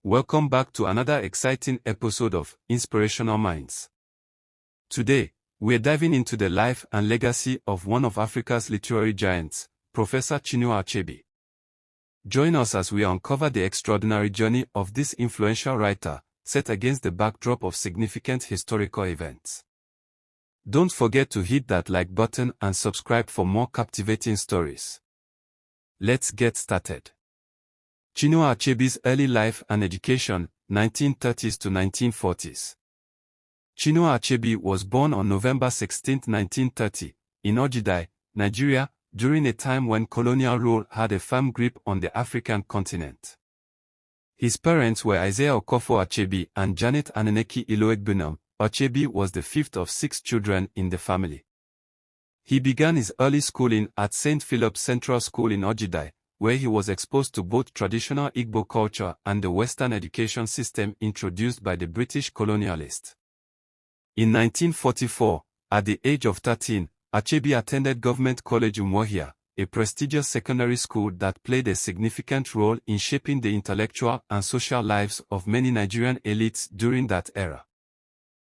Welcome back to another exciting episode of Inspirational Minds. Today, we're diving into the life and legacy of one of Africa's literary giants, Professor Chinua Achebe. Join us as we uncover the extraordinary journey of this influential writer, set against the backdrop of significant historical events. Don't forget to hit that like button and subscribe for more captivating stories. Let's get started. Chinua Achebe's early life and education, 1930s to 1940s. Chinua Achebe was born on November 16, 1930, in Ogidai, Nigeria, during a time when colonial rule had a firm grip on the African continent. His parents were Isaiah Okofo Achebe and Janet Aneneki Iloegbunam. Achebe was the fifth of 6 children in the family. He began his early schooling at St. Philip's Central School in Ogidai, where he was exposed to both traditional Igbo culture and the Western education system introduced by the British colonialists. In 1944, at the age of 13, Achebe attended Government College Umuahia, a prestigious secondary school that played a significant role in shaping the intellectual and social lives of many Nigerian elites during that era.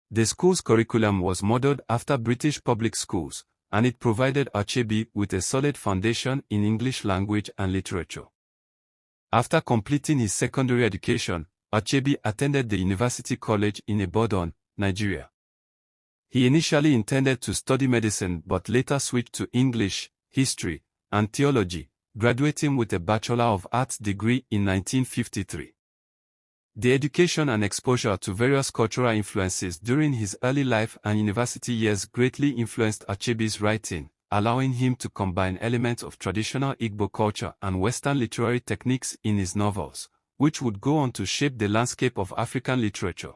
The school's curriculum was modeled after British public schools, and it provided Achebe with a solid foundation in English language and literature. After completing his secondary education, Achebe attended the University College in Ibadan, Nigeria. He initially intended to study medicine but later switched to English, history, and theology, graduating with a Bachelor of Arts degree in 1953. The education and exposure to various cultural influences during his early life and university years greatly influenced Achebe's writing, allowing him to combine elements of traditional Igbo culture and Western literary techniques in his novels, which would go on to shape the landscape of African literature.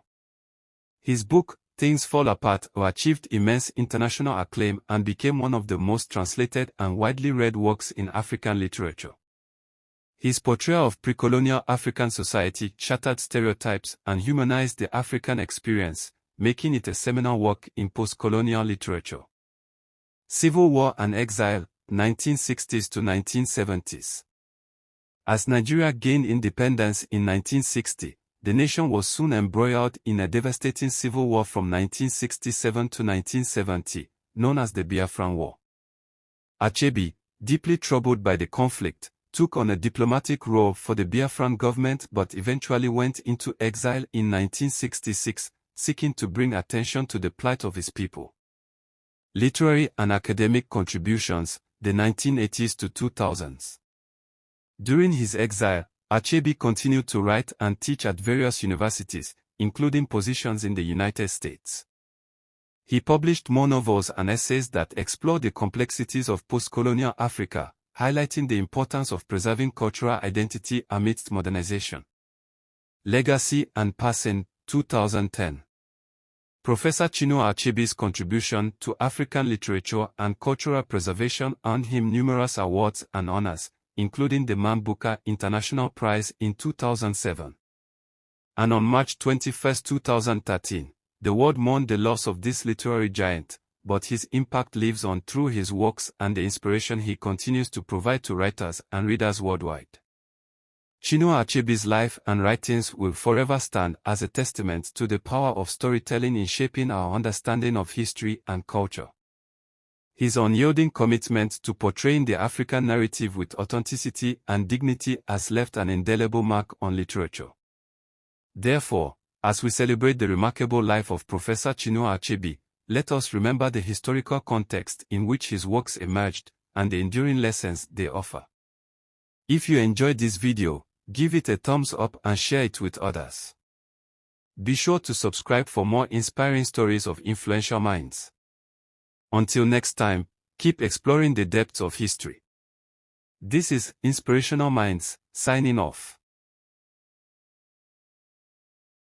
His book, Things Fall Apart, achieved immense international acclaim and became one of the most translated and widely read works in African literature. His portrayal of pre-colonial African society shattered stereotypes and humanized the African experience, making it a seminal work in post-colonial literature. Civil War and Exile, 1960s to 1970s. As Nigeria gained independence in 1960, the nation was soon embroiled in a devastating civil war from 1967 to 1970, known as the Biafran War. Achebe, deeply troubled by the conflict, took on a diplomatic role for the Biafran government but eventually went into exile in 1966, seeking to bring attention to the plight of his people. Literary and academic contributions, the 1980s to 2000s. During his exile, Achebe continued to write and teach at various universities, including positions in the United States. He published more novels and essays that explore the complexities of post-colonial Africa, highlighting the importance of preserving cultural identity amidst modernization. Legacy and Passing, 2010. Professor Chinua Achebe's contribution to African literature and cultural preservation earned him numerous awards and honors, including the Man Booker International Prize in 2007. And on March 21, 2013, the world mourned the loss of this literary giant, but his impact lives on through his works and the inspiration he continues to provide to writers and readers worldwide. Chinua Achebe's life and writings will forever stand as a testament to the power of storytelling in shaping our understanding of history and culture. His unyielding commitment to portraying the African narrative with authenticity and dignity has left an indelible mark on literature. Therefore, as we celebrate the remarkable life of Professor Chinua Achebe, let us remember the historical context in which his works emerged, and the enduring lessons they offer. If you enjoyed this video, give it a thumbs up and share it with others. Be sure to subscribe for more inspiring stories of influential minds. Until next time, keep exploring the depths of history. This is Inspirational Minds, signing off.